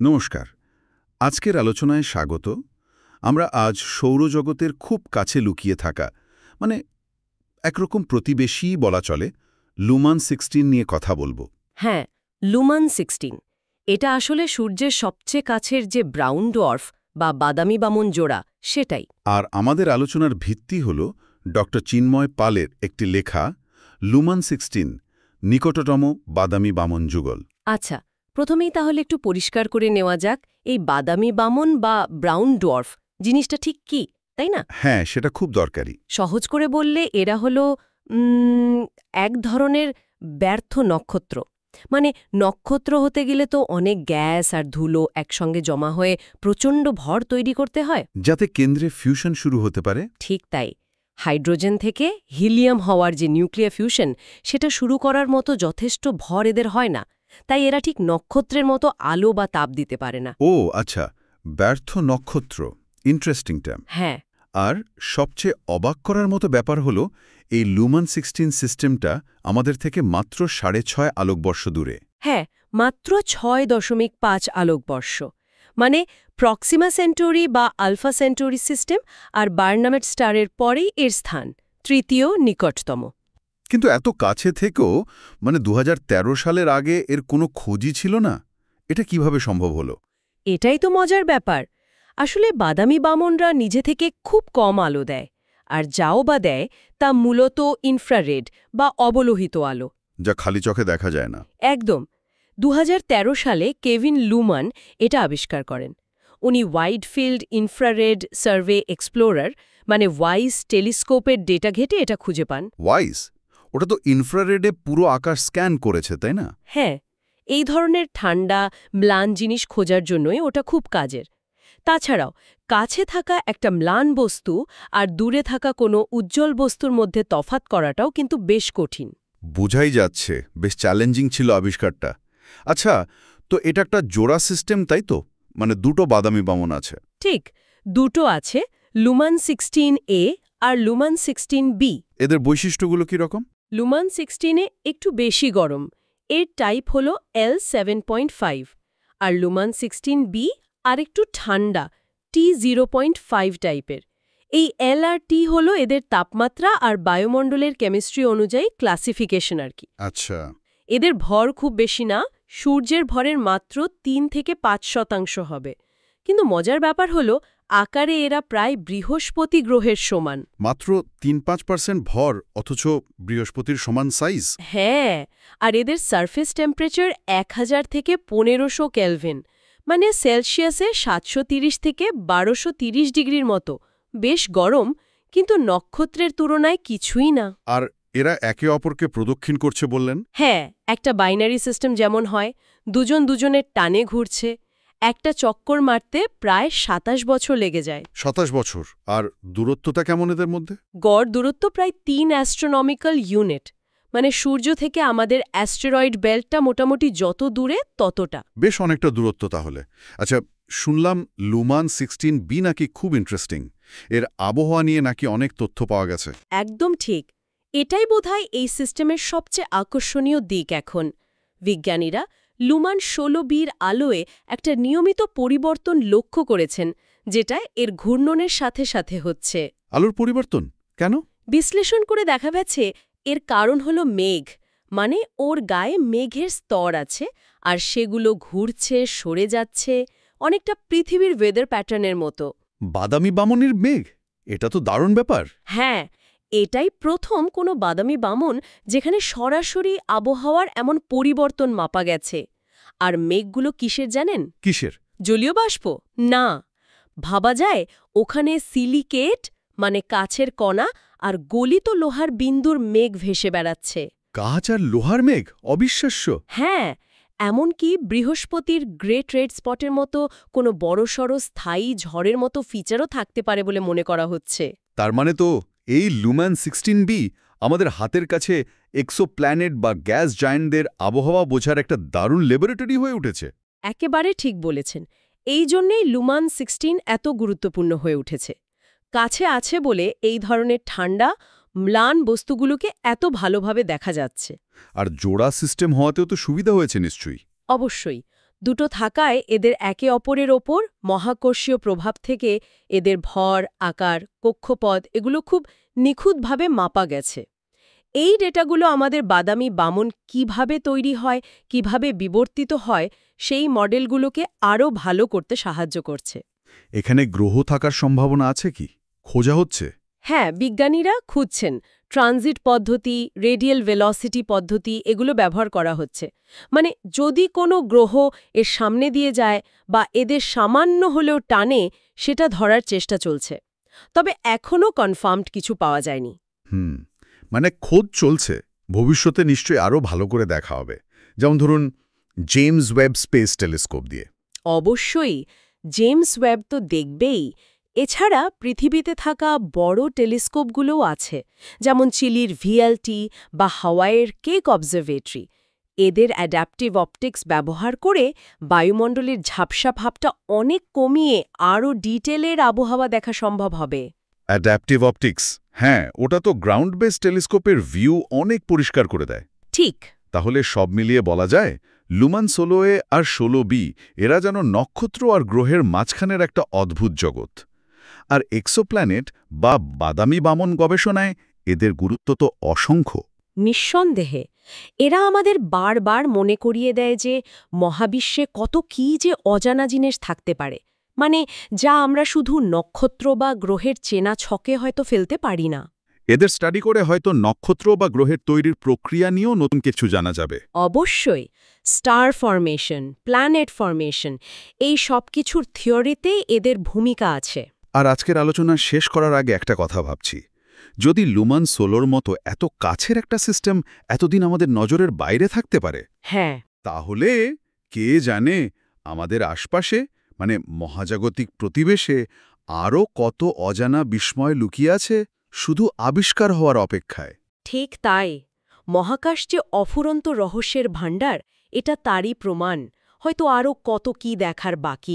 নমস্কার। আজকের আলোচনায় স্বাগত। আমরা আজ সৌরজগতের খুব কাছে লুকিয়ে থাকা মানে একরকম প্রতিবেশী বলা চলে লুমান 16 নিয়ে কথা বলবো। হ্যাঁ, লুমান 16। এটা আসলে সূর্যের সবচেয়ে কাছের যে ব্রাউন ডোয়ার্ফ বা বাদামি বামন জোড়া সেটাই। আর আমাদের আলোচনার ভিত্তি হল ড চিন্ময় পালের একটি লেখা লুমান 16 নিকটতম বাদামি বামন যুগল। আচ্ছা, প্রথমেই তাহলে একটু পরিষ্কার করে নেওয়া যাক এই বাদামি বামন বা ব্রাউন ডোয়ার্ফ জিনিসটা ঠিক কি, তাই না? হ্যাঁ, সেটা খুব দরকারি। সহজ করে বললে এরা হলো এক ধরনের ব্যর্থ নক্ষত্র। মানে নক্ষত্র হতে গেলে তো অনেক গ্যাস আর ধুলো একসঙ্গে জমা হয়ে প্রচণ্ড ভর তৈরি করতে হয়। যাতে কেন্দ্রে ফিউশন শুরু হতে পারে। ঠিক তাই। হাইড্রোজেন থেকে হিলিয়াম হওয়ার যে নিউক্লিয়ার ফিউশন সেটা শুরু করার মতো যথেষ্ট ভর এদের হয় না। তাই এরা ঠিক নক্ষত্রের মতো আলো বা তাপ দিতে পারে না। ও আচ্ছা, ব্যর্থ নক্ষত্র, ইন্টারেস্টিং টার্ম। হ্যাঁ। আর সবচেয়ে অবাক করার মতো ব্যাপার হলো এই লুমান 16 সিস্টেমটা আমাদের থেকে মাত্র 6.5 আলোকবর্ষ দূরে। হ্যাঁ, মাত্র 6.5 আলোকবর্ষ। মানে প্রক্সিমা সেন্টোরি বা আলফা সেন্টোরি সিস্টেম আর বার্নামেট স্টারের পরেই এর স্থান, তৃতীয় নিকটতম। কিন্তু এত কাছে থেকেও 2013 সালের আগে এর কোনো খোঁজই ছিল না। এটা কিভাবে সম্ভব হলো? এটাই তো মজার ব্যাপার। আসলে বাদামি বামনরা নিজে থেকে খুব কম আলো দেয়, আর যাও বা দেয় তা মূলত ইনফ্রারেড বা অবলোহিত আলো, যা খালি চোখে দেখা যায় না। একদম। 2013 সালে কেভিন লুমান এটা আবিষ্কার করেন। উনি wide field infrared survey explorer মানে ওয়াইস টেলিস্কোপের ডেটা ঘেঁটে এটা খুঁজে পান। ওয়াইস? ওটা তো ইনফ্রারেডে পুরো আকাশ স্ক্যান করেছে, তাই না? হ্যাঁ, এই ধরনের ঠান্ডা ম্লান জিনিস খোঁজার জন্যই ওটা খুব কাজের। তাছাড়াও কাছে থাকা একটা ম্লান বস্তু আর দূরে থাকা কোনো উজ্জ্বল বস্তুর মধ্যে তফাৎ করাটাও কিন্তু বেশ কঠিন। বোঝাই যাচ্ছে বেশ চ্যালেঞ্জিং ছিল আবিষ্কারটা। আচ্ছা, তো এটা একটা জোড়া সিস্টেম, তাই তো? মানে দুটো বাদামি বামন আছে। ঠিক, দুটো আছে, লুমান 16A আর লুমান 16B। এদের বৈশিষ্ট্যগুলো কি রকম? লুমান 16-এ একটু বেশি গরম, এর টাইপ হল L7.5, আর লুমান 16B আর একটু ঠান্ডা, T0.5 টাইপের। এই L আর T হল এদের তাপমাত্রা আর বায়ুমণ্ডলের কেমিস্ট্রি অনুযায়ী ক্লাসিফিকেশন আর কি। আচ্ছা। এদের ভর খুব বেশি না, সূর্যের ভরের মাত্র 3-5% হবে। কিন্তু মজার ব্যাপার হলো আকারে এরা প্রায় বৃহস্পতি গ্রহের সমান। মাত্র 3-5% ভর, অথচ বৃহস্পতির সমান সাইজ। হ্যাঁ, আর এদের সারফেস টেম্পারেচার 1000 থেকে 1500 কেলভিন, মানে সেলসিয়াসে 730 থেকে 1230 ডিগ্রির মতো। বেশ গরম, কিন্তু নক্ষত্রের তুলনায় কিছুই না। আর এরা একে অপরকে প্রদক্ষিণ করছে বললেন? হ্যাঁ, একটা বাইনারি সিস্টেম যেমন হয়, দুজন দুজনের টানে ঘুরছে, একটা চক্কর মারতে প্রায় 27 বছর লেগে যায়। 27 বছর। আর দূরত্বটা কেমন এদের মধ্যে? গড় দূরত্ব প্রায় 3 অ্যাস্ট্রোনমিক্যাল ইউনিট। মানে সূর্য থেকে আমাদের অ্যাস্টেরয়েড বেল্টটা মোটামুটি যত দূরে ততটা। বেশ অনেকটা দূরত্ব তাহলে। আচ্ছা, শুনলাম লুমান 16B নাকি খুব ইন্টারেস্টিং। এর আবহাওয়া নিয়ে নাকি অনেক তথ্য পাওয়া গেছে। একদম ঠিক। এটাই বোধহয় এই সিস্টেমের সবচেয়ে আকর্ষণীয় দিক এখন। বিজ্ঞানীরা লুমান 16Bর আলোয় একটা নিয়মিত পরিবর্তন লক্ষ্য করেছেন, যেটা এর ঘূর্ণনের সাথে সাথে হচ্ছে। আলোর পরিবর্তন কেন? বিশ্লেষণ করে দেখা গেছে এর কারণ হলো মেঘ। মানে ওর গায়ে মেঘের স্তর আছে, আর সেগুলো ঘুরছে, সরে যাচ্ছে, অনেকটা পৃথিবীর ওয়েদার প্যাটার্নের মতো। বাদামি বামনের মেঘ? এটা তো দারুণ ব্যাপার। হ্যাঁ, এটাই প্রথম কোনো বাদামি বামন যেখানে সরাসরি আবহাওয়ার এমন পরিবর্তন মাপা গেছে। আর মেঘগুলো কিসের জানেন? কিসের? জলীয় বাষ্প না, ভাবা যায় ওখানে সিলিকেট মানে কাছের কণা আর গলিত লোহার বিন্দুর মেঘ ভেসে বেড়াচ্ছে। কাঁচ আর লোহার মেঘ? অবিশ্বাস্য। হ্যাঁ, এমনকি বৃহস্পতির গ্রেট রেড স্পটের মতো কোনো বড়সড় স্থায়ী ঝড়ের মতো ফিচারও থাকতে পারে বলে মনে করা হচ্ছে। তার মানে তো এই লুমান 16B আমাদের হাতের কাছে এক্সোপ্ল্যানেট বা গ্যাস জায়ান্টদের আবহাওয়া বোঝার একটা দারুণ ল্যাবরেটরি হয়ে উঠেছে। একেবারে ঠিক বলেছেন। এই জন্যেই লুমান 16 এত গুরুত্বপূর্ণ হয়ে উঠেছে। কাছে আছে বলে এই ধরনের ঠান্ডা ম্লান বস্তুগুলোকে এত ভালোভাবে দেখা যাচ্ছে। আর জোড়া সিস্টেম হওয়াতেও তো সুবিধা হয়েছে নিশ্চয়ই। অবশ্যই, দুটো থাকায় এদের একে অপরের ওপর মহাকর্ষীয় প্রভাব থেকে এদের ভর, আকার, কক্ষপথ এগুলো খুব নিখুঁতভাবে মাপা গেছে। এই ডেটাগুলো আমাদের বাদামি বামন কিভাবে তৈরি হয়, কিভাবে বিবর্তিত হয়, সেই মডেলগুলোকে আরও ভালো করতে সাহায্য করছে। এখানে গ্রহ থাকার সম্ভাবনা আছে কি? খোঁজা হচ্ছে? হ্যাঁ, বিজ্ঞানীরা খুঁজছেন। ট্রানজিট পদ্ধতি, রেডিয়াল ভেলোসিটি পদ্ধতি এগুলো ব্যবহার করা হচ্ছে। মানে যদি কোনো গ্রহ এর সামনে দিয়ে যায় বা এদের সামান্য হলেও টানে, সেটা ধরার চেষ্টা চলছে। তবে এখনও কনফার্মড কিছু পাওয়া যায়নি। মানে খোঁজ চলছে, ভবিষ্যতে নিশ্চয়ই আরও ভালো করে দেখা হবে। যেমন ধরুন জেমস ওয়েব স্পেস টেলিস্কোপ দিয়ে। অবশ্যই, জেমস ওয়েব তো দেখবেই। এছাড়া পৃথিবীতে থাকা বড় টেলিস্কোপগুলোও আছে, যেমন চিলির ভিএলটি বা হাওয়াইয়ের কেক অবজারভেটরি। এদের অ্যাডাপটিভ অপটিক্স ব্যবহার করে বায়ুমণ্ডলের ঝাপসা ভাবটা অনেক কমিয়ে আরও ডিটেলের আবহাওয়া দেখা সম্ভব হবে। অ্যাডাপটিভ অপটিক্স, হ্যাঁ, ওটা তো গ্রাউন্ড বেস টেলিস্কোপের ভিউ অনেক পরিষ্কার করে দেয়। ঠিক। তাহলে সব মিলিয়ে বলা যায় লুমান 16A আর 16B এরা যেন নক্ষত্র আর গ্রহের মাঝখানের একটা অদ্ভুত জগৎ। আর এক্সোপ্ল্যানেট বা বাদামি বামন গবেষণায় এদের গুরুত্ব তো অসংখ্য। নিঃসন্দেহে এরা আমাদের বারবার মনে করিয়ে দেয় যে মহাবিশ্বে কত কী যে অজানা জিনিস থাকতে পারে, মানে যা আমরা শুধু নক্ষত্র বা গ্রহের চেনা ছকে হয়তো ফেলতে পারি না। এদের স্টাডি করে হয়তো নক্ষত্র বা গ্রহের তৈরির প্রক্রিয়া নিয়েও নতুন কিছু জানা যাবে। অবশ্যই, স্টার ফরমেশন, প্ল্যানেট ফরমেশন, এই সব কিছুর থিওরিতেই এদের ভূমিকা আছে। আর আজকের আলোচনা শেষ করার আগে একটা কথা ভাবছি, যদি লুমান 16 মতো এত কাছের একটা সিস্টেম এতদিন আমাদের নজরের বাইরে থাকতে পারে, হ্যাঁ, তাহলে কে জানে আমাদের আশপাশে, মানে মহাজাগতিক প্রতিবেশে আরও কত অজানা বিস্ময় লুকিয়ে আছে শুধু আবিষ্কার হওয়ার অপেক্ষায়। ঠিক তাই। মহাকাশ যে অফুরন্ত রহস্যের ভাণ্ডার, এটা তারই প্রমাণ। হয়তো আরও কত কী দেখার বাকি।